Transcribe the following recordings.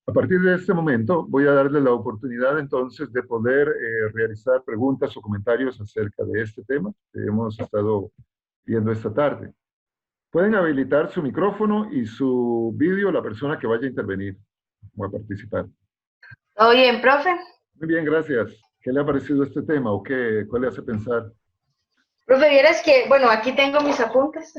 A partir de este momento voy a darle la oportunidad entonces de poder realizar preguntas o comentarios acerca de este tema que hemos estado viendo esta tarde. Pueden habilitar su micrófono y su vídeo la persona que vaya a intervenir o a participar. ¿Todo bien, profe? Muy bien, gracias. ¿Qué le ha parecido este tema o cuál le hace pensar? Profe, vieras que, bueno, aquí tengo mis apuntes,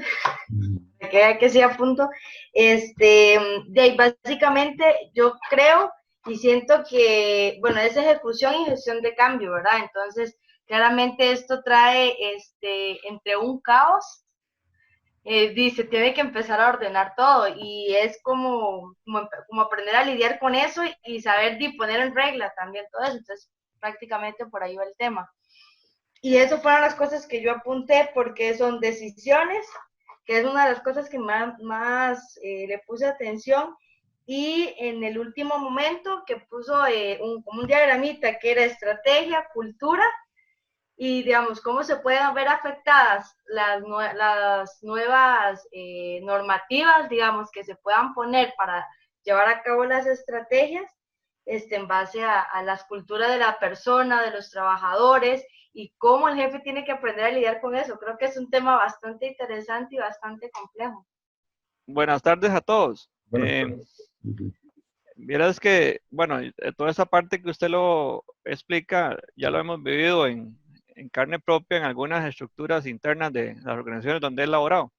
que sí apunto. De ahí, básicamente, yo creo y siento que, bueno, es ejecución y gestión de cambio, ¿verdad? Entonces, claramente esto trae, entre un caos, dice, tiene que empezar a ordenar todo y es como aprender a lidiar con eso y saber poner en regla también todo eso. Entonces, prácticamente por ahí va el tema. Y eso fueron las cosas que yo apunté porque son decisiones, que es una de las cosas que más le puse atención. Y en el último momento que puso como un diagramita que era estrategia, cultura y, digamos, cómo se pueden ver afectadas las nuevas normativas, digamos, que se puedan poner para llevar a cabo las estrategias en base a las culturas de la persona, de los trabajadores y cómo el jefe tiene que aprender a lidiar con eso. Creo que es un tema bastante interesante y bastante complejo. Buenas tardes a todos. Buenas tardes. Vieras que, bueno, toda esa parte que usted lo explica, ya lo hemos vivido en carne propia en algunas estructuras internas de las organizaciones donde he laborado.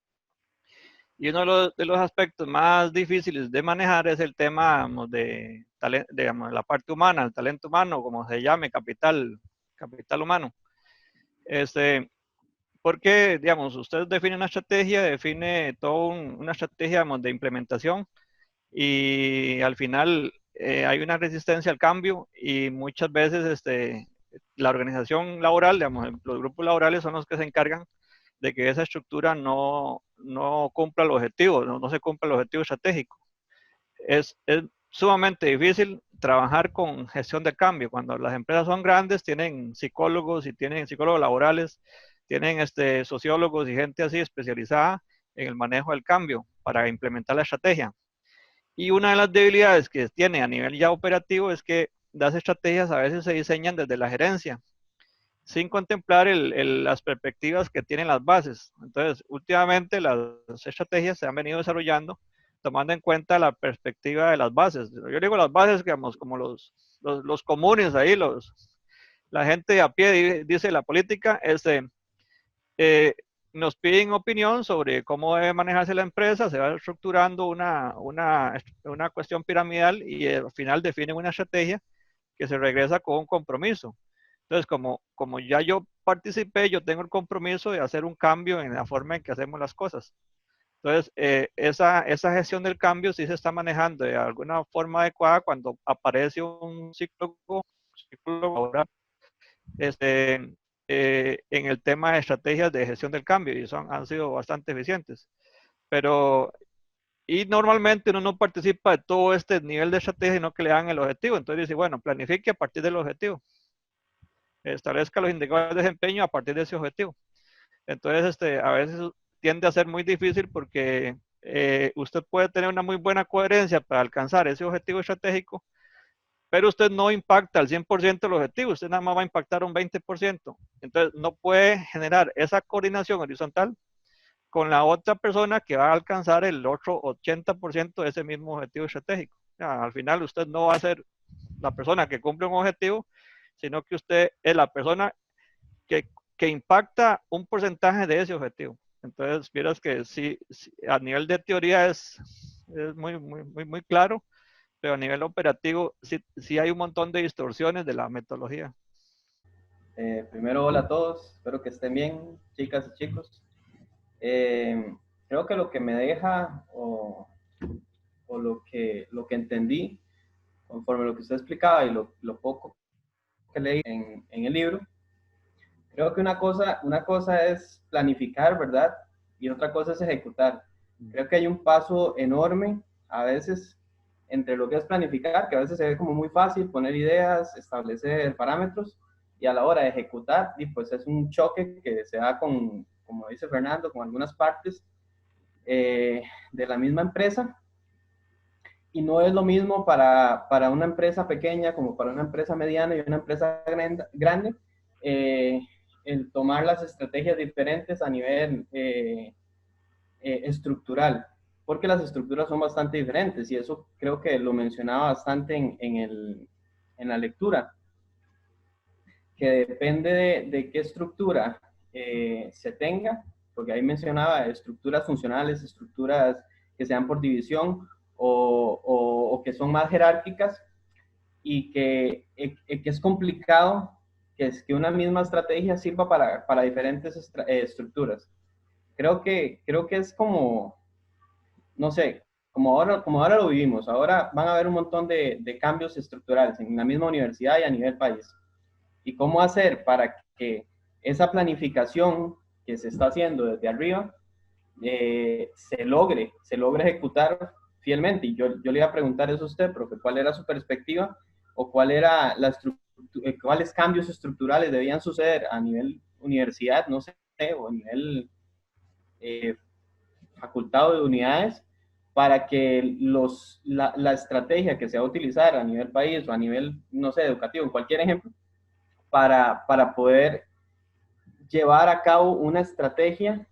Y uno de los aspectos más difíciles de manejar es el tema, digamos, digamos, la parte humana, el talento humano, como se llame, capital humano. Porque, digamos, usted define una estrategia, define toda una estrategia, digamos, de implementación y al final hay una resistencia al cambio y muchas veces la organización laboral, digamos, los grupos laborales son los que se encargan de que esa estructura no cumpla el objetivo, no se cumpla el objetivo estratégico. Es sumamente difícil trabajar con gestión de cambio. Cuando las empresas son grandes, tienen psicólogos y tienen psicólogos laborales, tienen sociólogos y gente así especializada en el manejo del cambio para implementar la estrategia. Y una de las debilidades que tiene a nivel ya operativo es que las estrategias a veces se diseñan desde la gerencia, sin contemplar las perspectivas que tienen las bases. Entonces, últimamente las estrategias se han venido desarrollando tomando en cuenta la perspectiva de las bases. Yo digo las bases, digamos, como los comunes ahí, la gente a pie dice la política, eh, nos piden opinión sobre cómo debe manejarse la empresa, se va estructurando una cuestión piramidal y al final definen una estrategia que se regresa con un compromiso. Entonces, como ya yo participé, yo tengo el compromiso de hacer un cambio en la forma en que hacemos las cosas. Entonces, esa gestión del cambio sí se está manejando de alguna forma adecuada cuando aparece un ciclo laboral en el tema de estrategias de gestión del cambio y han sido bastante eficientes. Pero, y normalmente uno no participa de todo este nivel de estrategia, sino que le dan el objetivo. Entonces dice, bueno, planifique a partir del objetivo. Establezca los indicadores de desempeño a partir de ese objetivo. Entonces, a veces tiende a ser muy difícil porque usted puede tener una muy buena coherencia para alcanzar ese objetivo estratégico, pero usted no impacta al 100% el objetivo, usted nada más va a impactar un 20%. Entonces, no puede generar esa coordinación horizontal con la otra persona que va a alcanzar el otro 80% de ese mismo objetivo estratégico. Al final, usted no va a ser la persona que cumple un objetivo, sino que usted es la persona que impacta un porcentaje de ese objetivo. Entonces, vieras que sí, a nivel de teoría es muy claro, pero a nivel operativo sí hay un montón de distorsiones de la metodología. Primero, hola a todos, espero que estén bien, chicas y chicos. Creo que lo que me deja o lo que entendí conforme lo que usted explicaba y lo poco que leí en el libro, creo que una cosa es planificar, ¿verdad? Y otra cosa es ejecutar. Creo que hay un paso enorme a veces entre lo que es planificar, que a veces se ve como muy fácil poner ideas, establecer parámetros, y a la hora de ejecutar, y pues es un choque que se da con, como dice Fernando, con algunas partes de la misma empresa. y no es lo mismo para una empresa pequeña como para una empresa mediana y una empresa grande, el tomar las estrategias diferentes a nivel estructural, porque las estructuras son bastante diferentes y eso creo que lo mencionaba bastante en la lectura, que depende de qué estructura se tenga, porque ahí mencionaba estructuras funcionales, estructuras que sean por división o que son más jerárquicas y que es complicado que una misma estrategia sirva para diferentes estructuras. Creo que es como, no sé, como ahora lo vivimos. Ahora van a haber un montón de cambios estructurales en la misma universidad y a nivel país. ¿Y cómo hacer para que esa planificación que se está haciendo desde arriba se logre ejecutar fielmente? Y yo le iba a preguntar eso a usted, profe, ¿cuál era su perspectiva o cuál era cuáles cambios estructurales debían suceder a nivel universidad, no sé, o a nivel facultad de unidades para que la estrategia que se va a utilizar a nivel país o a nivel, no sé, educativo, en cualquier ejemplo, para poder llevar a cabo una estrategia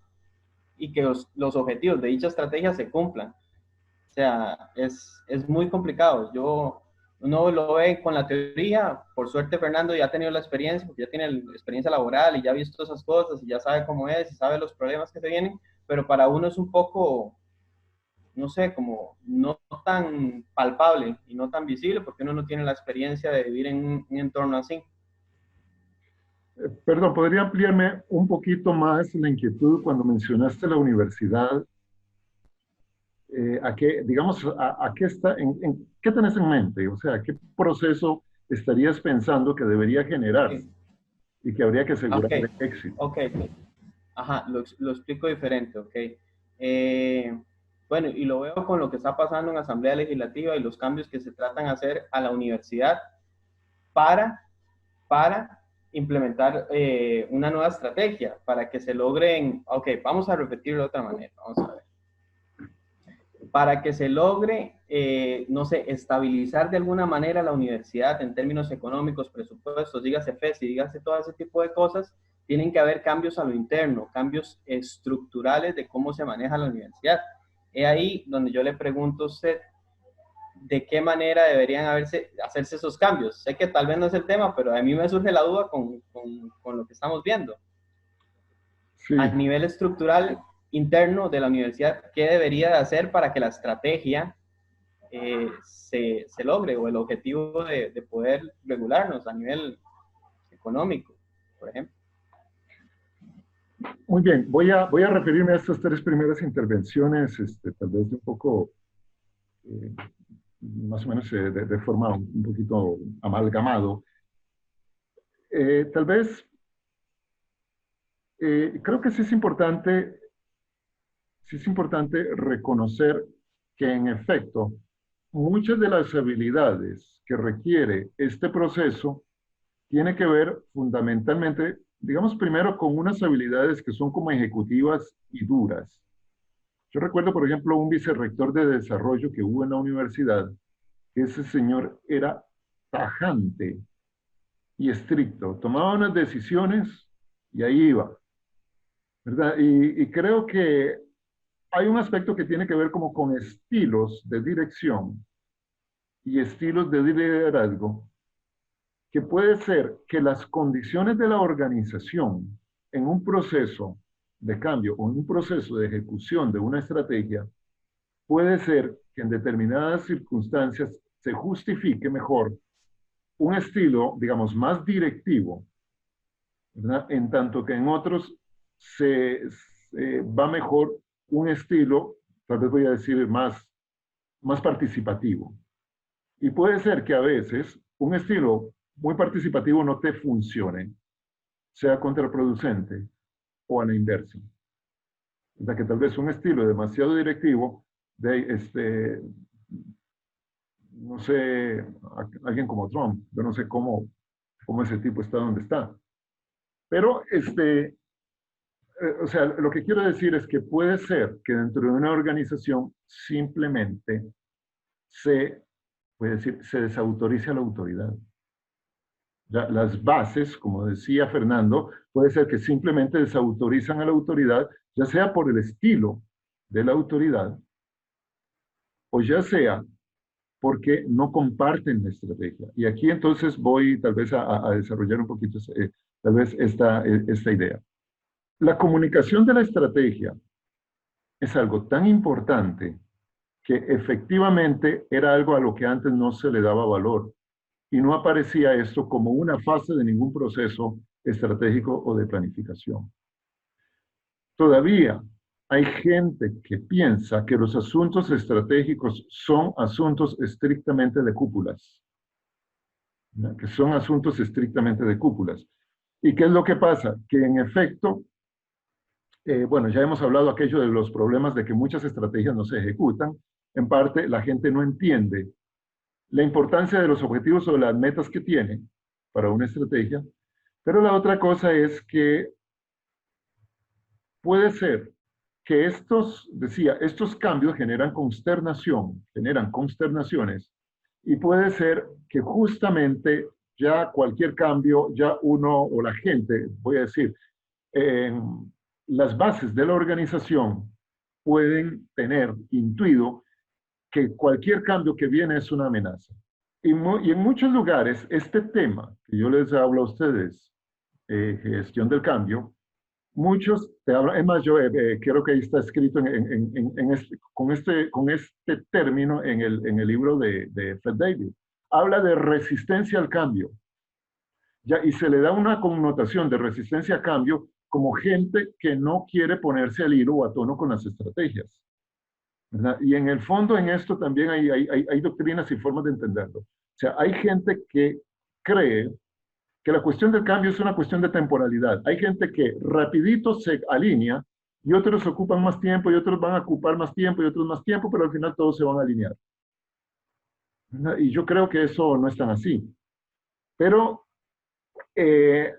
y que los objetivos de dicha estrategia se cumplan. O sea, es muy complicado. Uno lo ve con la teoría. Por suerte, Fernando ya ha tenido la experiencia, porque ya tiene la experiencia laboral y ya ha visto esas cosas y ya sabe cómo es y sabe los problemas que se vienen, pero para uno es un poco, no sé, como no tan palpable y no tan visible porque uno no tiene la experiencia de vivir en un entorno así. Perdón, ¿podría ampliarme un poquito más la inquietud cuando mencionaste la universidad? ¿A qué, digamos, a qué está, qué tenés en mente? O sea, ¿qué proceso estarías pensando que debería generarse Okay. y que habría que asegurar Ok, el éxito? ok. Ajá, lo explico diferente, ok. Bueno, y lo veo con lo que está pasando en la Asamblea Legislativa y los cambios que se tratan de hacer a la universidad para, para implementar una nueva estrategia, para que se logren, ok, vamos a repetirlo de otra manera, vamos a ver. Para que se logre, no sé, estabilizar de alguna manera la universidad en términos económicos, presupuestos, dígase FESI, dígase todo ese tipo de cosas, tienen que haber cambios a lo interno, cambios estructurales de cómo se maneja la universidad. Es ahí donde yo le pregunto a usted de qué manera deberían hacerse esos cambios. Sé que tal vez no es el tema, pero a mí me surge la duda con lo que estamos viendo. A Sí, nivel estructural interno de la universidad, ¿qué debería de hacer para que la estrategia se logre o el objetivo de poder regularnos a nivel económico, por ejemplo? muy bien. Voy a referirme a estas tres primeras intervenciones, tal vez de un poco, eh, más o menos de forma un poquito amalgamado. Tal vez, creo que sí es importante reconocer que en efecto, muchas de las habilidades que requiere este proceso tiene que ver fundamentalmente, digamos primero, con unas habilidades que son como ejecutivas y duras. Yo recuerdo, por ejemplo, un vicerrector de desarrollo que hubo en la universidad. Ese señor era tajante y estricto. Tomaba unas decisiones y ahí iba, ¿verdad? Y creo que hay un aspecto que tiene que ver como con estilos de dirección y estilos de liderazgo, que puede ser que las condiciones de la organización en un proceso de cambio o en un proceso de ejecución de una estrategia, puede ser que en determinadas circunstancias se justifique mejor un estilo, digamos, más directivo, ¿verdad? En tanto que en otros va mejor un estilo, tal vez voy a decir, más participativo. Y puede ser que a veces un estilo muy participativo no te funcione, sea contraproducente o a la inversa. O sea, que tal vez un estilo demasiado directivo, no sé, alguien como Trump, yo no sé cómo ese tipo está donde está. Pero, o sea, lo que quiero decir es que puede ser que dentro de una organización simplemente puede decir, se desautorice a la autoridad. Las bases, como decía Fernando, puede ser que simplemente desautorizan a la autoridad, ya sea por el estilo de la autoridad, o ya sea porque no comparten la estrategia. Y aquí entonces voy tal vez a desarrollar un poquito tal vez esta idea. La comunicación de la estrategia es algo tan importante que efectivamente era algo a lo que antes no se le daba valor y no aparecía esto como una fase de ningún proceso estratégico o de planificación. Todavía hay gente que piensa que los asuntos estratégicos son asuntos estrictamente de cúpulas, ¿no? Que son asuntos estrictamente de cúpulas. ¿Y qué es lo que pasa? Que en efecto, bueno, ya hemos hablado aquello de los problemas de que muchas estrategias no se ejecutan. En parte, la gente no entiende la importancia de los objetivos o de las metas que tiene para una estrategia. Pero la otra cosa es que puede ser que estos cambios generan consternación, generan consternaciones, y puede ser que justamente ya cualquier cambio, ya uno o la gente, voy a decir, las bases de la organización pueden tener intuido que cualquier cambio que viene es una amenaza. Y en muchos lugares, este tema que yo les hablo a ustedes, gestión del cambio, muchos te hablan, es más, yo creo que ahí está escrito con este término en el libro de Fred David. Habla de resistencia al cambio. Ya, y se le da una connotación de resistencia al cambio como gente que no quiere ponerse al hilo o a tono con las estrategias, ¿verdad? Y en el fondo en esto también hay doctrinas y formas de entenderlo. O sea, hay gente que cree que la cuestión del cambio es una cuestión de temporalidad. Hay gente que rapidito se alinea y otros ocupan más tiempo y otros van a ocupar más tiempo y otros más tiempo, pero al final todos se van a alinear, ¿verdad? Y yo creo que eso no es tan así. Pero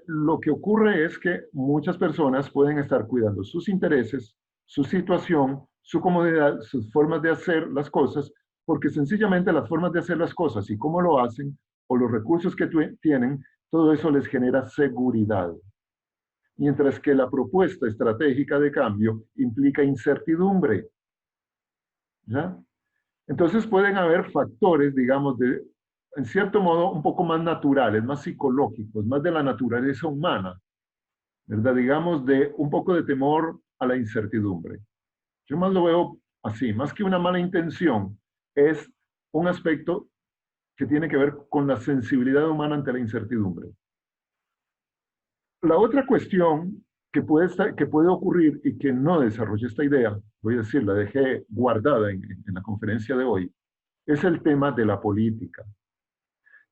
lo que ocurre es que muchas personas pueden estar cuidando sus intereses, su situación, su comodidad, sus formas de hacer las cosas, porque sencillamente las formas de hacer las cosas y cómo lo hacen, o los recursos que tienen, todo eso les genera seguridad. Mientras que la propuesta estratégica de cambio implica incertidumbre, ¿ya? Entonces pueden haber factores, digamos, en cierto modo, un poco más naturales, más psicológicos, más de la naturaleza humana, ¿verdad? Digamos, de un poco de temor a la incertidumbre. Yo más lo veo así, más que una mala intención, es un aspecto que tiene que ver con la sensibilidad humana ante la incertidumbre. La otra cuestión que puede ocurrir y que no desarrollé esta idea, voy a decir, la dejé guardada en la conferencia de hoy, es el tema de la política.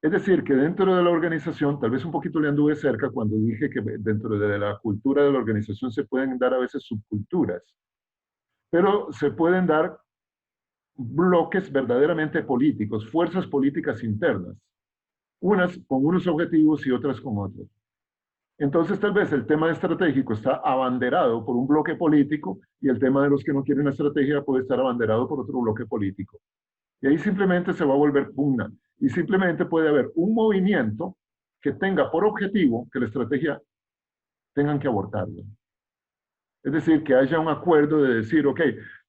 Es decir, que dentro de la organización, tal vez un poquito le anduve cerca cuando dije que dentro de la cultura de la organización se pueden dar a veces subculturas, pero se pueden dar bloques verdaderamente políticos, fuerzas políticas internas, unas con unos objetivos y otras con otros. Entonces tal vez el tema estratégico está abanderado por un bloque político y el tema de los que no quieren una estrategia puede estar abanderado por otro bloque político. Y ahí simplemente se va a volver pugna. Y simplemente puede haber un movimiento que tenga por objetivo que la estrategia tengan que abortarla. Es decir, que haya un acuerdo de decir, ok,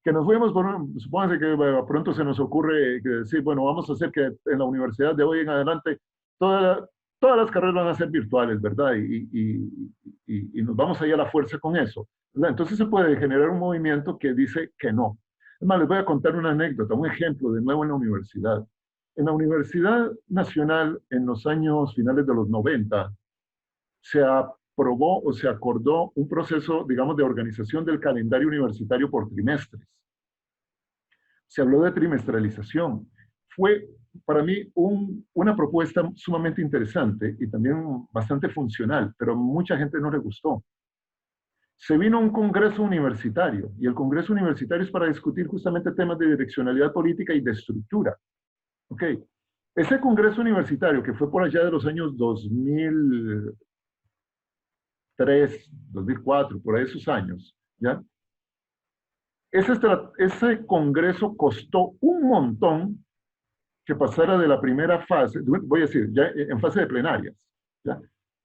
que nos fuimos supónganse que pronto se nos ocurre decir, bueno, vamos a hacer que en la universidad de hoy en adelante todas las carreras van a ser virtuales, ¿verdad? Y nos vamos a ir a la fuerza con eso, ¿verdad? Entonces se puede generar un movimiento que dice que no. Es más, les voy a contar una anécdota, un ejemplo de nuevo en la universidad. En la Universidad Nacional, en los años finales de los 90, se aprobó o se acordó un proceso, digamos, de organización del calendario universitario por trimestres. Se habló de trimestralización. Fue para mí una propuesta sumamente interesante y también bastante funcional, pero a mucha gente no le gustó. Se vino a un congreso universitario, y el congreso universitario es para discutir justamente temas de direccionalidad política y de estructura. Ok, ese congreso universitario que fue por allá de los años 2003, 2004, por ahí esos años, ¿ya? Ese congreso costó un montón que pasara de la primera fase, voy a decir, ya en fase de plenarias, ¿ya?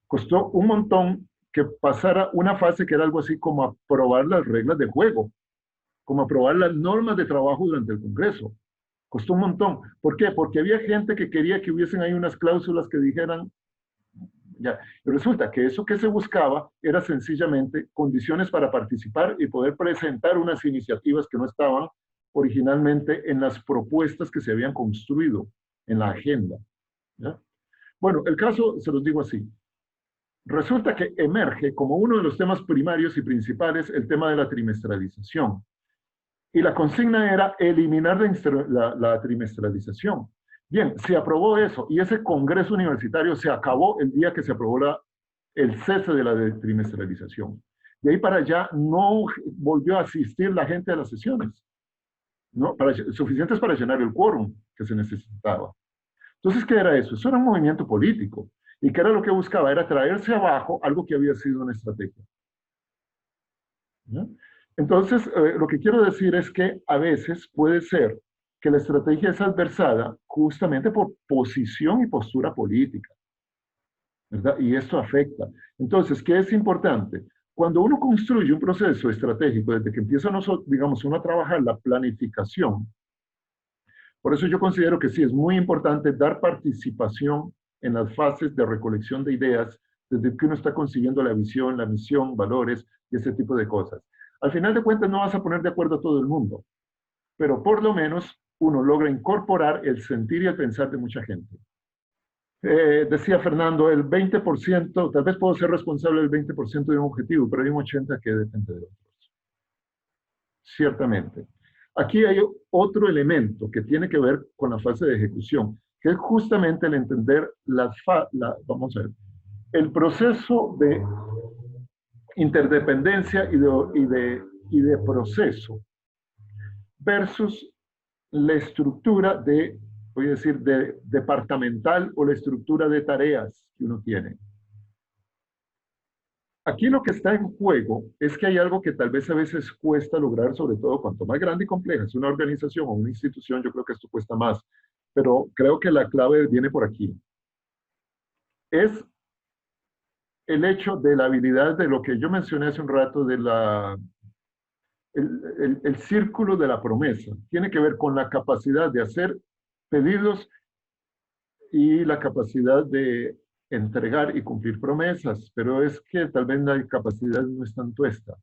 Costó un montón que pasara una fase que era algo así como aprobar las reglas de juego, como aprobar las normas de trabajo durante el Congreso. Costó un montón. ¿Por qué? Porque había gente que quería que hubiesen ahí unas cláusulas que dijeran, ya, pero resulta que eso que se buscaba era sencillamente condiciones para participar y poder presentar unas iniciativas que no estaban originalmente en las propuestas que se habían construido en la agenda. ¿Ya? Bueno, el caso, se los digo así, resulta que emerge como uno de los temas primarios y principales el tema de la trimestralización. Y la consigna era eliminar la trimestralización. Bien, se aprobó eso y ese congreso universitario se acabó el día que se aprobó el cese de la trimestralización. De ahí para allá no volvió a asistir la gente a las sesiones, ¿no? Suficientes para llenar el quórum que se necesitaba. Entonces, ¿qué era eso? Eso era un movimiento político. ¿Y qué era lo que buscaba? Era traerse abajo algo que había sido una estrategia. ¿No? Entonces, lo que quiero decir es que a veces puede ser que la estrategia es adversada justamente por posición y postura política, ¿verdad? Y esto afecta. Entonces, ¿qué es importante? Cuando uno construye un proceso estratégico, desde que empieza, digamos, uno a trabajar la planificación, por eso yo considero que sí, es muy importante dar participación en las fases de recolección de ideas, desde que uno está consiguiendo la visión, la misión, valores y ese tipo de cosas. Al final de cuentas no vas a poner de acuerdo a todo el mundo, pero por lo menos uno logra incorporar el sentir y el pensar de mucha gente. Decía Fernando, el 20%, tal vez puedo ser responsable del 20% de un objetivo, pero hay un 80% que depende de otros. Ciertamente. Aquí hay otro elemento que tiene que ver con la fase de ejecución, que es justamente el entender vamos a ver, el proceso de interdependencia y de proceso versus la estructura voy a decir, departamental o la estructura de tareas que uno tiene. Aquí lo que está en juego es que hay algo que tal vez a veces cuesta lograr, sobre todo cuanto más grande y compleja es una organización o una institución, yo creo que esto cuesta más, pero creo que la clave viene por aquí. Es el hecho de la habilidad de lo que yo mencioné hace un rato de el círculo de la promesa. Tiene que ver con la capacidad de hacer pedidos y la capacidad de entregar y cumplir promesas, pero es que tal vez la capacidad no es tanto esta,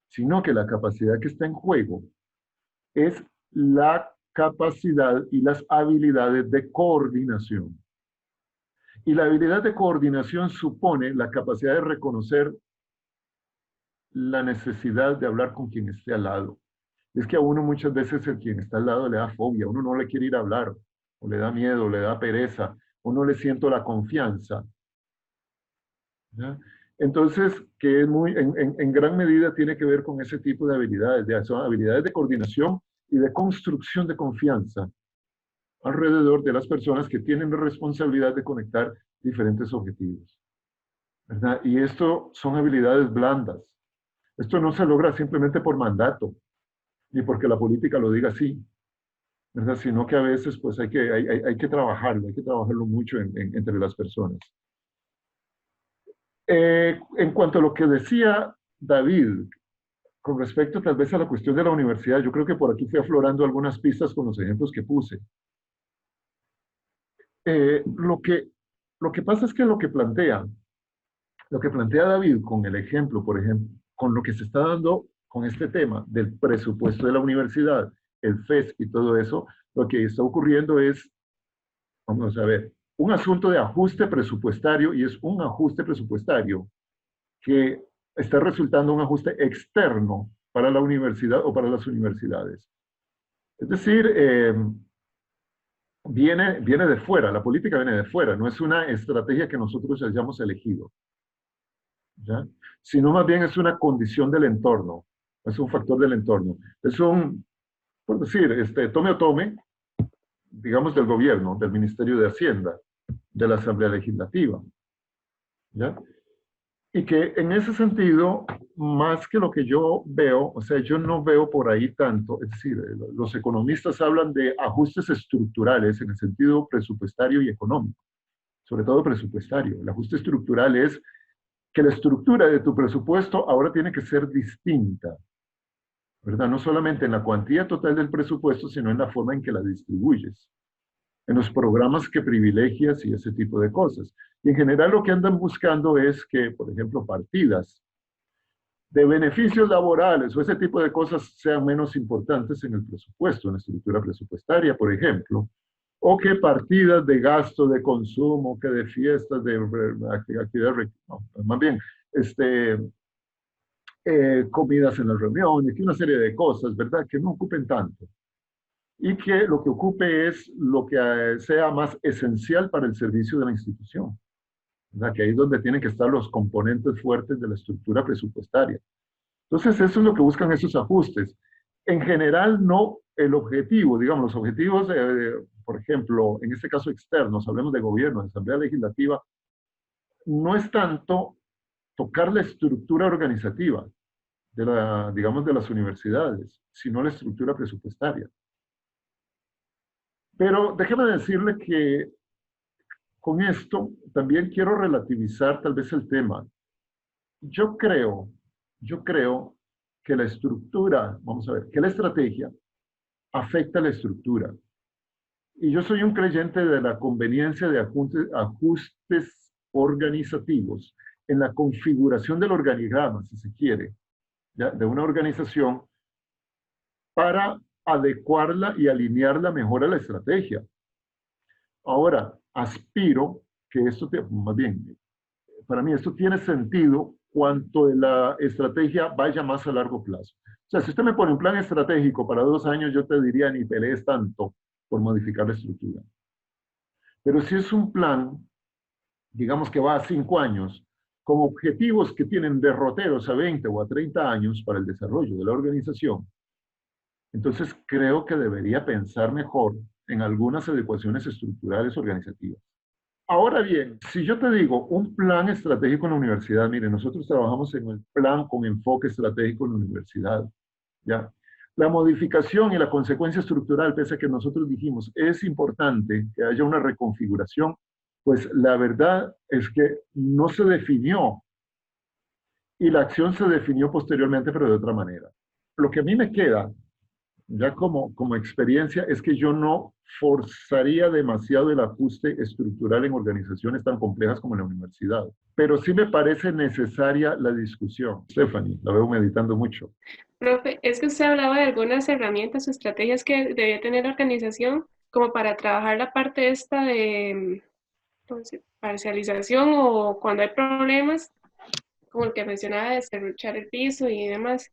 sino que la capacidad que está en juego es la capacidad y las habilidades de coordinación. Y la habilidad de coordinación supone la capacidad de reconocer la necesidad de hablar con quien esté al lado. Es que a uno muchas veces el quien está al lado le da fobia, uno no le quiere ir a hablar, o le da miedo, o le da pereza, o no le siento la confianza. ¿Ya? Entonces, que es en gran medida tiene que ver con ese tipo de habilidades, son habilidades de coordinación y de construcción de confianza alrededor de las personas que tienen la responsabilidad de conectar diferentes objetivos, ¿verdad? Y esto son habilidades blandas. Esto no se logra simplemente por mandato, ni porque la política lo diga así, ¿verdad? Sino que a veces pues hay que trabajarlo mucho entre las personas. En cuanto a lo que decía David, con respecto tal vez a la cuestión de la universidad, yo creo que por aquí fui aflorando algunas pistas con los ejemplos que puse. Lo que pasa es que lo que plantea David con el ejemplo, por ejemplo, con lo que se está dando con este tema del presupuesto de la universidad, el FES y todo eso, lo que está ocurriendo es, vamos a ver, un asunto de ajuste presupuestario, y es un ajuste presupuestario que está resultando un ajuste externo para la universidad o para las universidades. Es decir, viene de fuera, la política viene de fuera, no es una estrategia que nosotros hayamos elegido, ¿ya? Sino más bien es una condición del entorno, es un factor del entorno. Es por decir, tome o tome, digamos, del gobierno, del Ministerio de Hacienda, de la Asamblea Legislativa, ¿ya? Y que en ese sentido, más que lo que yo veo, o sea, yo no veo por ahí tanto, es decir, los economistas hablan de ajustes estructurales en el sentido presupuestario y económico, sobre todo presupuestario. El ajuste estructural es que la estructura de tu presupuesto ahora tiene que ser distinta, ¿verdad? No solamente en la cuantía total del presupuesto, sino en la forma en que la distribuyes, en los programas que privilegias y ese tipo de cosas. Y en general lo que andan buscando es que, por ejemplo, partidas de beneficios laborales o ese tipo de cosas sean menos importantes en el presupuesto, en la estructura presupuestaria, por ejemplo, o que partidas de gasto, de consumo, que de fiestas, de actividades, no, más bien, comidas en las reuniones, que una serie de cosas, ¿verdad? Que no ocupen tanto. Y que lo que ocupe es lo que sea más esencial para el servicio de la institución, ¿verdad? Que ahí es donde tienen que estar los componentes fuertes de la estructura presupuestaria. Entonces, eso es lo que buscan esos ajustes. En general, no el objetivo, digamos, los objetivos, por ejemplo, en este caso externos, hablemos de gobierno, de asamblea legislativa, no es tanto tocar la estructura organizativa de la, digamos, de las universidades, sino la estructura presupuestaria. Pero déjeme decirle que con esto también quiero relativizar tal vez el tema. Yo creo que la estructura, vamos a ver, que la estrategia afecta a la estructura. Y yo soy un creyente de la conveniencia de ajustes organizativos en la configuración del organigrama, si se quiere, ¿ya? De una organización para adecuarla y alinearla mejor a la estrategia. Ahora, aspiro que esto, más bien, para mí esto tiene sentido cuanto la estrategia vaya más a largo plazo. O sea, si usted me pone un plan estratégico para 2 años, yo te diría ni pelees tanto por modificar la estructura. Pero si es un plan, digamos que va a 5 años, con objetivos que tienen derroteros a 20 o a 30 años para el desarrollo de la organización, entonces creo que debería pensar mejor en algunas adecuaciones estructurales organizativas. Ahora bien, si yo te digo un plan estratégico en la universidad, mire, nosotros trabajamos en el plan con enfoque estratégico en la universidad, ¿ya? La modificación y la consecuencia estructural, pese a que nosotros dijimos, es importante que haya una reconfiguración, pues la verdad es que no se definió y la acción se definió posteriormente, pero de otra manera. Lo que a mí me queda ya como experiencia, es que yo no forzaría demasiado el ajuste estructural en organizaciones tan complejas como la universidad. Pero sí me parece necesaria la discusión. Stephanie, la veo meditando mucho. Profe, es que usted hablaba de algunas herramientas o estrategias que debería tener la organización como para trabajar la parte esta de parcialización o cuando hay problemas, como el que mencionaba de serruchar el piso y demás.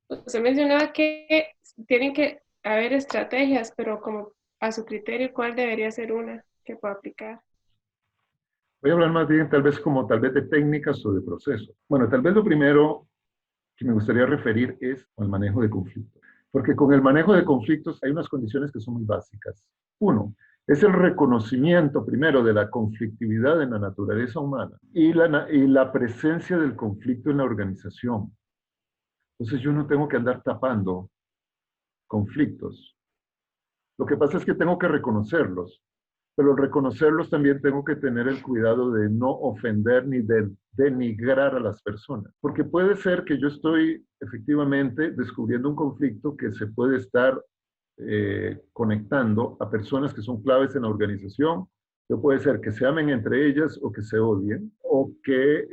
Usted mencionaba que tienen que haber estrategias, pero como a su criterio, ¿cuál debería ser una que pueda aplicar? Voy a hablar más bien tal vez de técnicas o de procesos. Bueno, tal vez lo primero que me gustaría referir es al manejo de conflictos. Porque con el manejo de conflictos hay unas condiciones que son muy básicas. Uno, es el reconocimiento primero de la conflictividad en la naturaleza humana y la presencia del conflicto en la organización. Entonces yo no tengo que andar tapando conflictos. Lo que pasa es que tengo que reconocerlos, pero al reconocerlos también tengo que tener el cuidado de no ofender ni de denigrar a las personas. Porque puede ser que yo estoy efectivamente descubriendo un conflicto que se puede estar conectando a personas que son claves en la organización, que puede ser que se amen entre ellas o que se odien, o que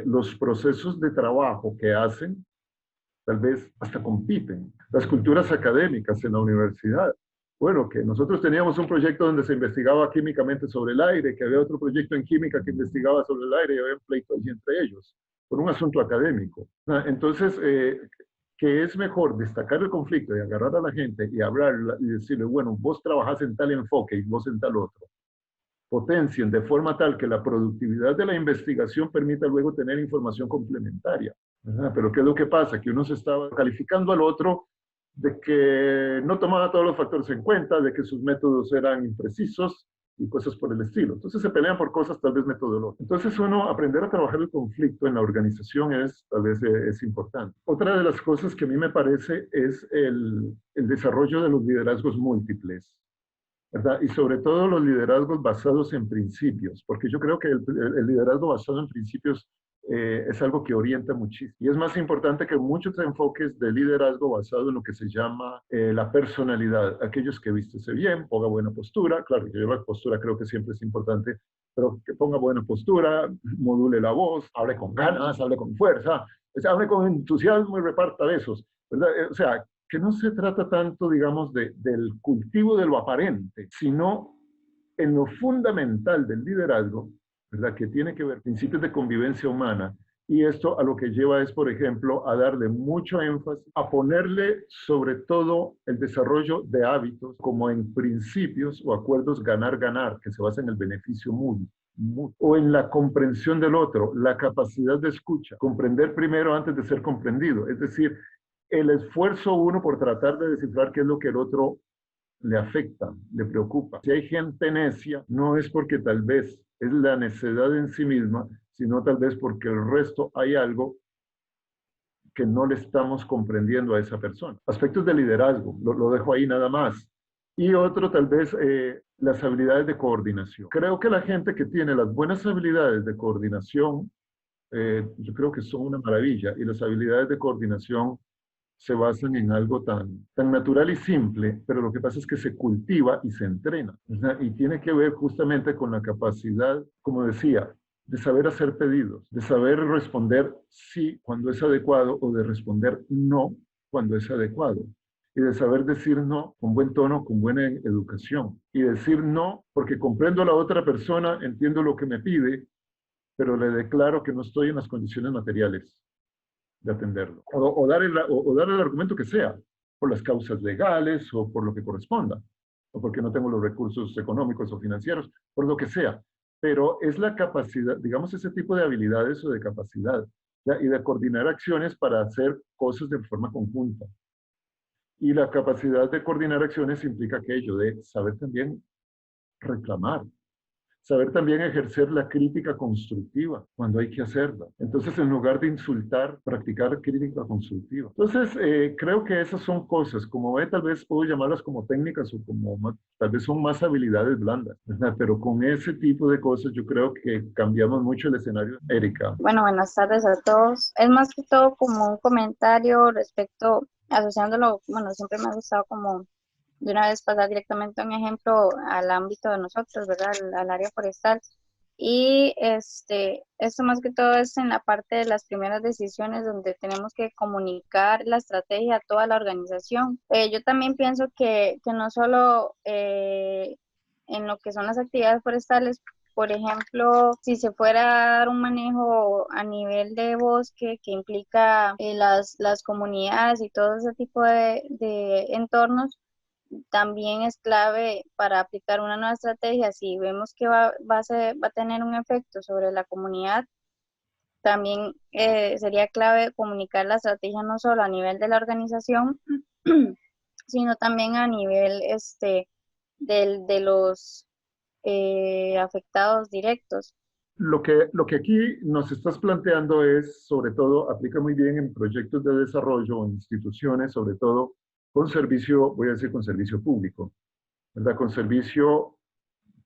los procesos de trabajo que hacen tal vez hasta compiten. Las culturas académicas en la universidad. Bueno, que nosotros teníamos un proyecto donde se investigaba químicamente sobre el aire, que había otro proyecto en química que investigaba sobre el aire y había un pleito allí entre ellos, por un asunto académico. Entonces, que es mejor destacar el conflicto y agarrar a la gente y hablar y decirle, bueno, vos trabajás en tal enfoque y vos en tal otro. Potencien de forma tal que la productividad de la investigación permita luego tener información complementaria. Pero ¿qué es lo que pasa? Que uno se estaba calificando al otro de que no tomaba todos los factores en cuenta, de que sus métodos eran imprecisos, y cosas por el estilo. Entonces se pelean por cosas tal vez metodológicas. Entonces uno, aprender a trabajar el conflicto en la organización tal vez es importante. Otra de las cosas que a mí me parece es el desarrollo de los liderazgos múltiples, ¿verdad? Y sobre todo los liderazgos basados en principios, porque yo creo que el liderazgo basado en principios es algo que orienta muchísimo. Y es más importante que muchos enfoques de liderazgo basado en lo que se llama la personalidad. Aquellos que vístese bien, ponga buena postura. Claro, yo la postura creo que siempre es importante, pero que ponga buena postura, module la voz, hable con ganas, hable con fuerza, hable con entusiasmo y reparta besos, ¿verdad? O sea, que no se trata tanto, digamos, del cultivo de lo aparente, sino en lo fundamental del liderazgo, ¿verdad? Que tiene que ver principios de convivencia humana. Y esto a lo que lleva es, por ejemplo, a darle mucho énfasis, a ponerle sobre todo el desarrollo de hábitos como en principios o acuerdos ganar-ganar, que se basan en el beneficio mutuo, o en la comprensión del otro, la capacidad de escucha, comprender primero antes de ser comprendido. Es decir, el esfuerzo uno por tratar de descifrar qué es lo que el otro le afecta, le preocupa. Si hay gente necia, no es porque tal vez es la necedad en sí misma, sino tal vez porque el resto hay algo que no le estamos comprendiendo a esa persona. Aspectos de liderazgo, lo dejo ahí nada más. Y otro tal vez las habilidades de coordinación. Creo que la gente que tiene las buenas habilidades de coordinación, yo creo que son una maravilla. Y las habilidades de coordinación se basan en algo tan natural y simple, pero lo que pasa es que se cultiva y se entrena, ¿verdad? Y tiene que ver justamente con la capacidad, como decía, de saber hacer pedidos, de saber responder sí cuando es adecuado o de responder no cuando es adecuado. Y de saber decir no con buen tono, con buena educación. Y decir no porque comprendo a la otra persona, entiendo lo que me pide, pero le declaro que no estoy en las condiciones materiales de atenderlo. O dar el argumento que sea, por las causas legales o por lo que corresponda, o porque no tengo los recursos económicos o financieros, por lo que sea. Pero es la capacidad, digamos, ese tipo de habilidades o de capacidad, ¿ya? Y de coordinar acciones para hacer cosas de forma conjunta. Y la capacidad de coordinar acciones implica aquello de saber también reclamar, saber también ejercer la crítica constructiva cuando hay que hacerla. Entonces, en lugar de insultar, practicar crítica constructiva. Entonces, creo que esas son cosas, como ve, tal vez puedo llamarlas como técnicas o como tal vez son más habilidades blandas, ¿verdad? Pero con ese tipo de cosas yo creo que cambiamos mucho el escenario. Erika. Bueno, buenas tardes a todos. Es más que todo como un comentario respecto, asociándolo, bueno, siempre me ha gustado como de una vez pasar directamente un ejemplo al ámbito de nosotros, ¿verdad? Al área forestal. Y esto más que todo es en la parte de las primeras decisiones donde tenemos que comunicar la estrategia a toda la organización. Yo también pienso que no solo en lo que son las actividades forestales, por ejemplo, si se fuera a dar un manejo a nivel de bosque que implica las comunidades y todo ese tipo de entornos, también es clave para aplicar una nueva estrategia. Si vemos que va a tener un efecto sobre la comunidad, también sería clave comunicar la estrategia no solo a nivel de la organización, sino también a nivel de los afectados directos. Lo que aquí nos estás planteando es, sobre todo, aplica muy bien en proyectos de desarrollo o en instituciones, sobre todo con servicio, voy a decir con servicio público, ¿verdad? Con servicio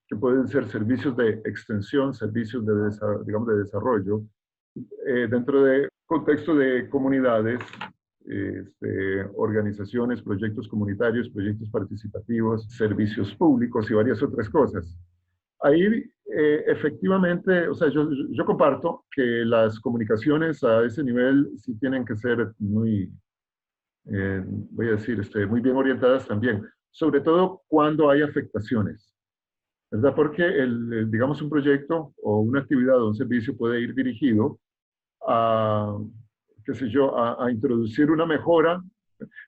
que pueden ser servicios de extensión, servicios digamos, de desarrollo, dentro de contexto de comunidades, organizaciones, proyectos comunitarios, proyectos participativos, servicios públicos y varias otras cosas. Ahí, efectivamente, o sea, yo comparto que las comunicaciones a ese nivel sí tienen que ser muy, voy a decir, muy bien orientadas también, sobre todo cuando hay afectaciones, ¿verdad? Porque, digamos, un proyecto o una actividad o un servicio puede ir dirigido a, qué sé yo, a introducir una mejora.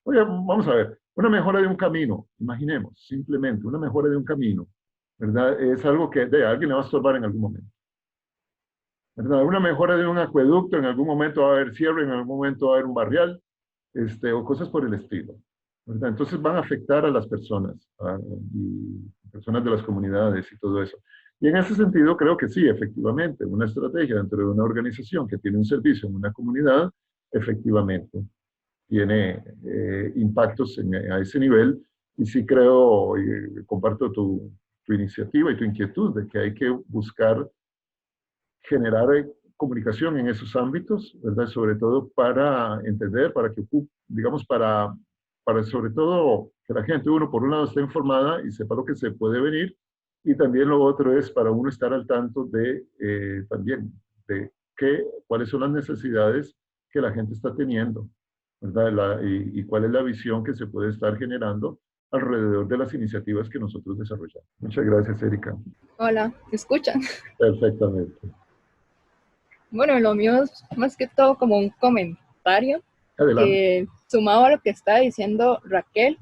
Oye, vamos a ver, una mejora de un camino, imaginemos, simplemente una mejora de un camino, ¿verdad? Es algo que de alguien le va a estorbar en algún momento, ¿verdad? Una mejora de un acueducto, en algún momento va a haber cierre, en algún momento va a haber un barrial, o cosas por el estilo, ¿verdad? Entonces van a afectar a las personas, y personas de las comunidades y todo eso. Y en ese sentido creo que sí, efectivamente, una estrategia dentro de una organización que tiene un servicio en una comunidad, efectivamente, tiene impactos a ese nivel. Y sí creo, y comparto tu iniciativa y tu inquietud de que hay que buscar generar comunicación en esos ámbitos, ¿verdad? Sobre todo para entender, para que, digamos, para sobre todo que la gente, uno, por un lado, esté informada y sepa lo que se puede venir, y también lo otro es para uno estar al tanto de, también, de cuáles son las necesidades que la gente está teniendo, ¿verdad? Y cuál es la visión que se puede estar generando alrededor de las iniciativas que nosotros desarrollamos. Muchas gracias, Erika. Hola, ¿me escuchan? Perfectamente. Bueno, lo mío es más que todo como un comentario Adelante. que sumado a lo que está diciendo Raquel,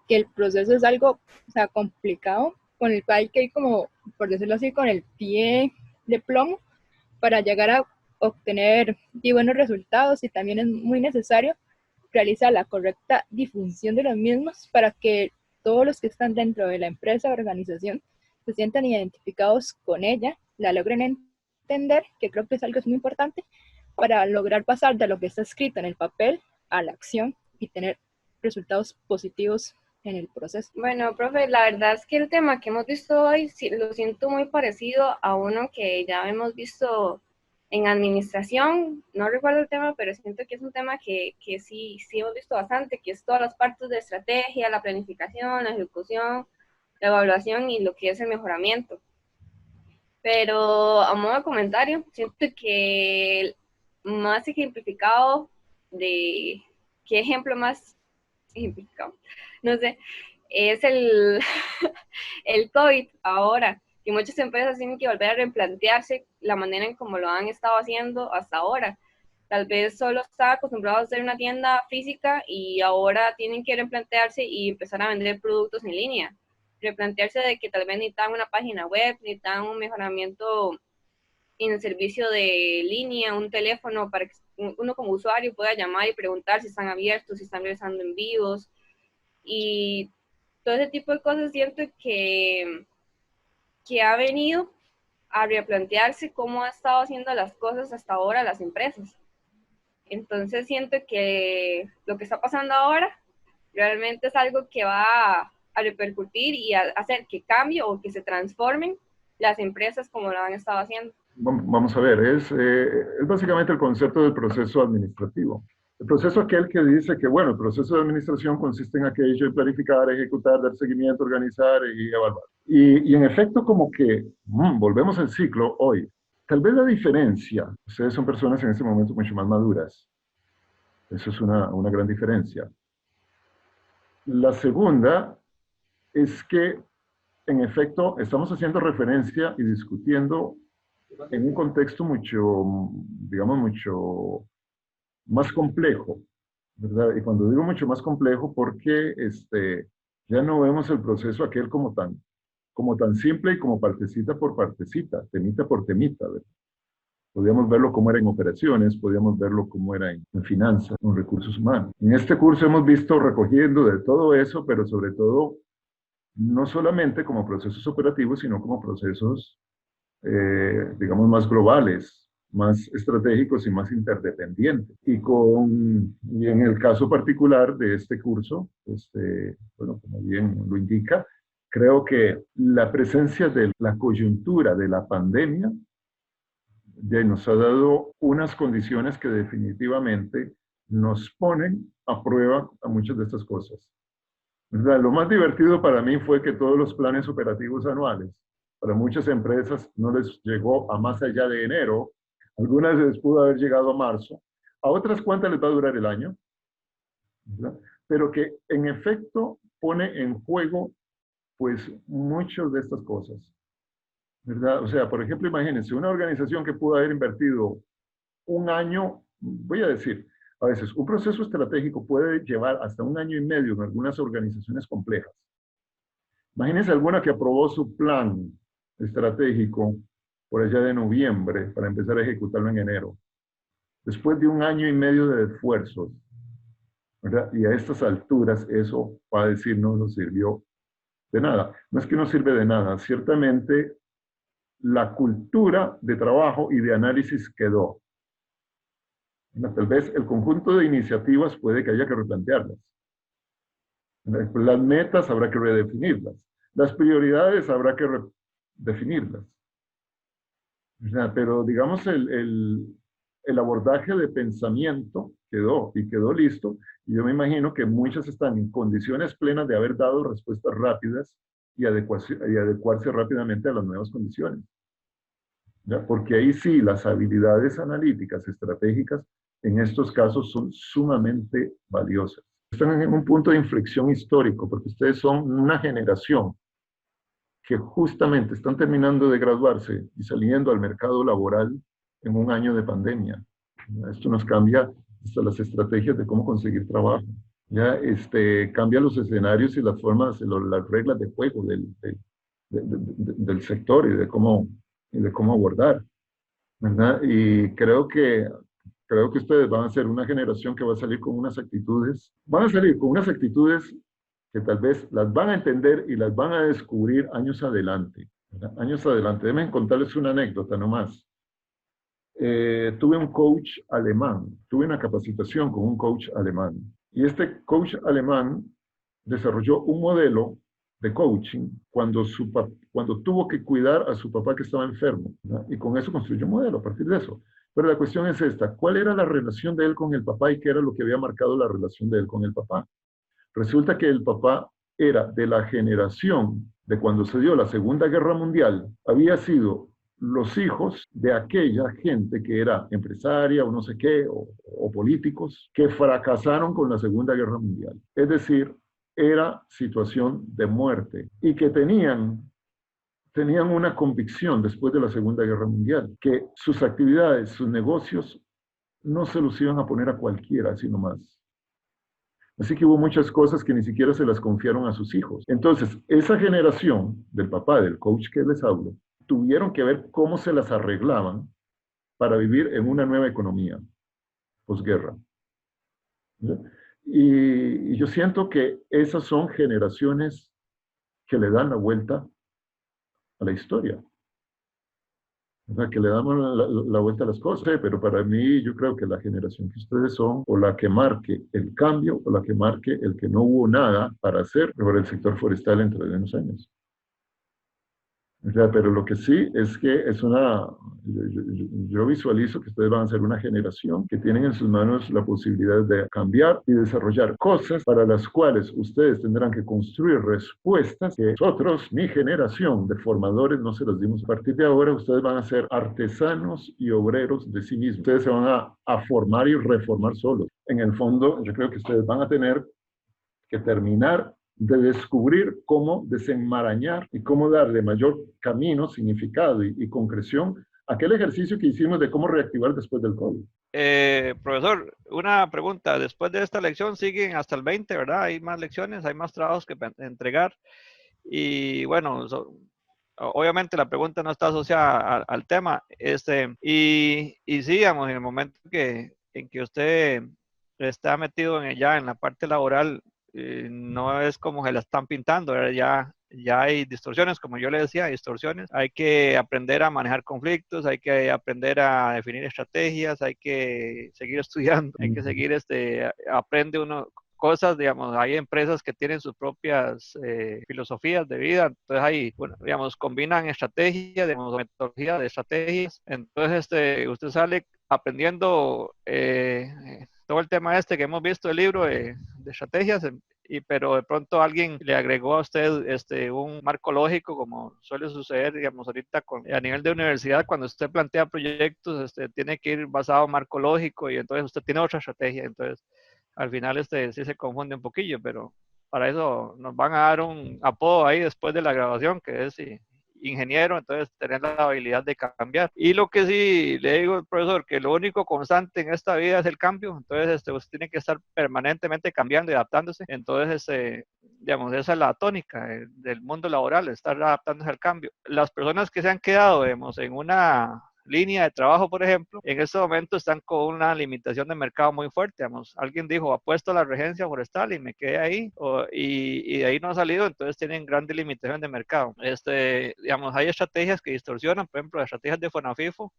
que el proceso es algo, o sea, complicado, con el cual hay que ir como, por decirlo así, con el pie de plomo para llegar a obtener buenos resultados, y también es muy necesario realizar la correcta difusión de los mismos para que todos los que están dentro de la empresa o organización se sientan identificados con ella, la logren entender, que creo que es algo muy importante para lograr pasar de lo que está escrito en el papel a la acción y tener resultados positivos en el proceso. Bueno, profe, la verdad es que el tema que hemos visto hoy sí, lo siento muy parecido a uno que ya hemos visto en administración. No recuerdo el tema, pero siento que es un tema que sí hemos visto bastante, que es todas las partes de estrategia, la planificación, la ejecución, la evaluación y lo que es el mejoramiento. Pero a modo de comentario, siento que más ejemplificado de qué ejemplo más ejemplificado, no sé, es el COVID ahora, que muchas empresas tienen que volver a replantearse la manera en cómo lo han estado haciendo hasta ahora. Tal vez solo estaba acostumbrado a hacer una tienda física y ahora tienen que replantearse y empezar a vender productos en línea. Replantearse de que tal vez necesitan una página web, necesitan un mejoramiento en el servicio de línea, un teléfono para que uno como usuario pueda llamar y preguntar si están abiertos, si están realizando envíos, y todo ese tipo de cosas. Siento que ha venido a replantearse cómo ha estado haciendo las cosas hasta ahora las empresas. Entonces siento que lo que está pasando ahora realmente es algo que va a repercutir y a hacer que cambie o que se transformen las empresas como lo han estado haciendo. Vamos a ver, es básicamente el concepto del proceso administrativo. El proceso aquel que dice que, bueno, el proceso de administración consiste en aquello de planificar, ejecutar, dar seguimiento, organizar y evaluar. Y en efecto, como que volvemos al ciclo hoy. Tal vez la diferencia, ustedes son personas en este momento mucho más maduras. Eso es una gran diferencia. La segunda es que, en efecto, estamos haciendo referencia y discutiendo en un contexto mucho, digamos, mucho más complejo, ¿verdad? Y cuando digo mucho más complejo, porque ya no vemos el proceso aquel como tan simple y como partecita por partecita, temita por temita, ¿verdad? Podíamos verlo como era en operaciones, podíamos verlo como era en finanzas, en recursos humanos. En este curso hemos visto recogiendo de todo eso, pero sobre todo, no solamente como procesos operativos, sino como procesos, digamos, más globales, más estratégicos y más interdependientes. Y en el caso particular de este curso, bueno, como bien lo indica, creo que la presencia de la coyuntura de la pandemia nos ha dado unas condiciones que definitivamente nos ponen a prueba a muchas de estas cosas. ¿Verdad? Lo más divertido para mí fue que todos los planes operativos anuales, para muchas empresas no les llegó a más allá de enero, algunas les pudo haber llegado a marzo, a otras cuantas les va a durar el año, ¿verdad? Pero que en efecto pone en juego pues muchas de estas cosas, ¿verdad? O sea, por ejemplo, imagínense, una organización que pudo haber invertido un año, voy a decir, a veces un proceso estratégico puede llevar hasta 1 año y medio en algunas organizaciones complejas. Imagínense alguna que aprobó su plan estratégico por allá de noviembre para empezar a ejecutarlo en enero. Después de 1 año y medio de esfuerzos, ¿verdad? Y a estas alturas eso, para decir, no nos sirvió de nada. No es que no sirve de nada, ciertamente la cultura de trabajo y de análisis quedó. Tal vez el conjunto de iniciativas puede que haya que replantearlas. Las metas habrá que redefinirlas. Las prioridades habrá que redefinirlas. Pero digamos el abordaje de pensamiento quedó y quedó listo. Y yo me imagino que muchas están en condiciones plenas de haber dado respuestas rápidas y adecuarse rápidamente a las nuevas condiciones. ¿Ya? Porque ahí sí las habilidades analíticas, estratégicas, en estos casos son sumamente valiosas. Están en un punto de inflexión histórico, porque ustedes son una generación que justamente están terminando de graduarse y saliendo al mercado laboral en un año de pandemia. Esto nos cambia hasta las estrategias de cómo conseguir trabajo. Ya cambia los escenarios y las formas, las reglas de juego del sector y de cómo abordar, ¿verdad? Y creo que ustedes van a ser una generación que va a salir con unas actitudes, van a salir con unas actitudes que tal vez las van a entender y las van a descubrir años adelante, ¿verdad? Años adelante. Déjenme contarles una anécdota nomás. Tuve un coach alemán, tuve una capacitación con un coach alemán. Y este coach alemán desarrolló un modelo de coaching cuando tuvo que cuidar a su papá que estaba enfermo, ¿verdad? Y con eso construyó un modelo a partir de eso. Pero la cuestión es esta, ¿cuál era la relación de él con el papá y qué era lo que había marcado la relación de él con el papá? Resulta que el papá era de la generación de cuando se dio la Segunda Guerra Mundial, había sido los hijos de aquella gente que era empresaria o no sé qué, o políticos, que fracasaron con la Segunda Guerra Mundial. Es decir, era situación de muerte y que tenían una convicción después de la Segunda Guerra Mundial, que sus actividades, sus negocios, no se los iban a poner a cualquiera, sino más. Así que hubo muchas cosas que ni siquiera se las confiaron a sus hijos. Entonces, esa generación del papá, del coach que les hablo, tuvieron que ver cómo se las arreglaban para vivir en una nueva economía posguerra. Y yo siento que esas son generaciones que le dan la vuelta a la historia. O sea, que le damos la vuelta a las cosas. Sí, pero para mí yo creo que la generación que ustedes son, o la que marque el cambio, o la que marque el que no hubo nada para hacer sobre el sector forestal dentro de unos años. O sea, pero lo que sí es que es yo visualizo que ustedes van a ser una generación que tienen en sus manos la posibilidad de cambiar y desarrollar cosas para las cuales ustedes tendrán que construir respuestas que nosotros, mi generación de formadores, no se las dimos. A partir de ahora ustedes van a ser artesanos y obreros de sí mismos. Ustedes se van a formar y reformar solos. En el fondo, yo creo que ustedes van a tener que terminar de descubrir cómo desenmarañar y cómo darle mayor camino, significado y concreción a aquel ejercicio que hicimos de cómo reactivar después del COVID. Profesor, una pregunta. Después de esta lección siguen hasta el 20, ¿verdad? Hay más lecciones, hay más trabajos que entregar. Y bueno, obviamente la pregunta no está asociada al tema. Y sí, digamos, en el momento en que usted está metido ya en la parte laboral, no es como se la están pintando, ¿verdad? Ya hay distorsiones, como yo le decía, distorsiones. Hay que aprender a manejar conflictos, hay que aprender a definir estrategias, hay que seguir estudiando, hay que seguir, aprende uno cosas, digamos, hay empresas que tienen sus propias filosofías de vida, entonces ahí, bueno, digamos, combinan estrategias, digamos, metodología de estrategias, entonces usted sale aprendiendo todo el tema que hemos visto del libro de estrategias, pero de pronto alguien le agregó a usted un marco lógico, como suele suceder, digamos, ahorita a nivel de universidad, cuando usted plantea proyectos, tiene que ir basado en marco lógico y entonces usted tiene otra estrategia, entonces al final sí se confunde un poquillo, pero para eso nos van a dar un apodo ahí después de la grabación, que es ingeniero, entonces tener la habilidad de cambiar. Y lo que sí le digo al profesor, que lo único constante en esta vida es el cambio, entonces usted tiene que estar permanentemente cambiando y adaptándose, entonces digamos, esa es la tónica del mundo laboral, estar adaptándose al cambio. Las personas que se han quedado, digamos, en una línea de trabajo, por ejemplo, en este momento están con una limitación de mercado muy fuerte. Digamos, alguien dijo, apuesto a la regencia forestal y me quedé ahí, y de ahí no ha salido, entonces tienen grandes limitaciones de mercado. Digamos, hay estrategias que distorsionan, por ejemplo, las estrategias de FONAFIFO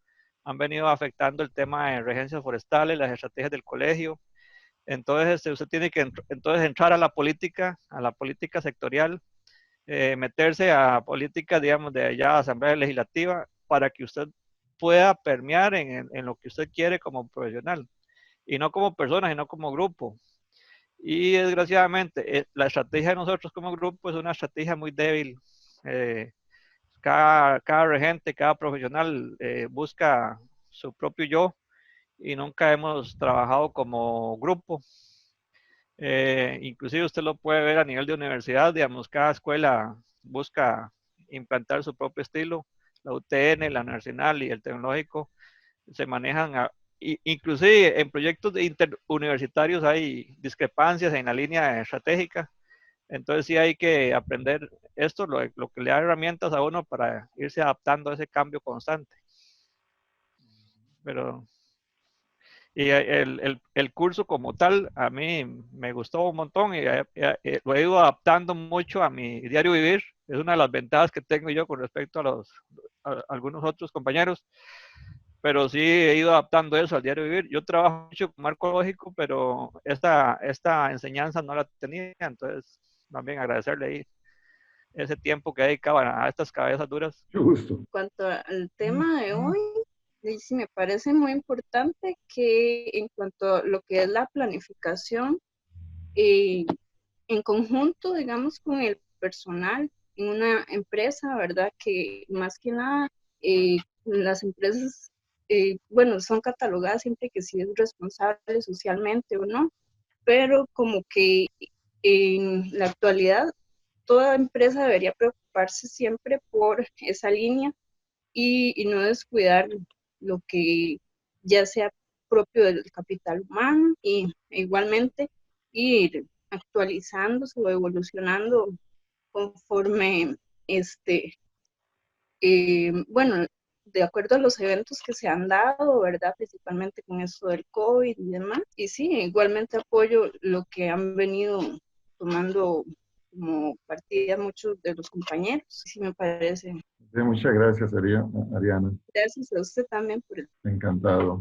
han venido afectando el tema de regencias forestales, las estrategias del colegio. Entonces, usted tiene que entonces entrar a la política sectorial, meterse a políticas, digamos, de allá, Asamblea Legislativa, para que usted pueda permear en lo que usted quiere como profesional, y no como persona, sino como grupo. Y desgraciadamente, la estrategia de nosotros como grupo es una estrategia muy débil. Cada regente, cada profesional busca su propio yo, y nunca hemos trabajado como grupo. Inclusive usted lo puede ver a nivel de universidad, digamos, cada escuela busca implantar su propio estilo. La UTN, la Nacional y el Tecnológico se manejan, inclusive en proyectos interuniversitarios hay discrepancias en la línea estratégica. Entonces sí hay que aprender esto, lo que le da herramientas a uno para irse adaptando a ese cambio constante. Pero y el curso como tal, a mí me gustó un montón, y lo he ido adaptando mucho a mi diario vivir. Es una de las ventajas que tengo yo con respecto a algunos otros compañeros, pero sí he ido adaptando eso al diario vivir. Yo trabajo mucho con marco lógico, pero esta enseñanza no la tenía, entonces también agradecerle ahí ese tiempo que dedicaban a estas cabezas duras. Mucho gusto. En cuanto al tema de hoy, sí me parece muy importante que en cuanto a lo que es la planificación, en conjunto, digamos, con el personal en una empresa, ¿verdad? Que más que nada, las empresas, bueno, son catalogadas siempre que si es responsable socialmente o no, pero como que en la actualidad toda empresa debería preocuparse siempre por esa línea y no descuidar lo que ya sea propio del capital humano, y igualmente ir actualizándose o evolucionando conforme bueno, de acuerdo a los eventos que se han dado, ¿verdad? Principalmente con eso del COVID y demás. Y sí, igualmente apoyo lo que han venido tomando como partida muchos de los compañeros. Sí, me parece. Muchas gracias, Ariana. Gracias a usted también por el Encantado.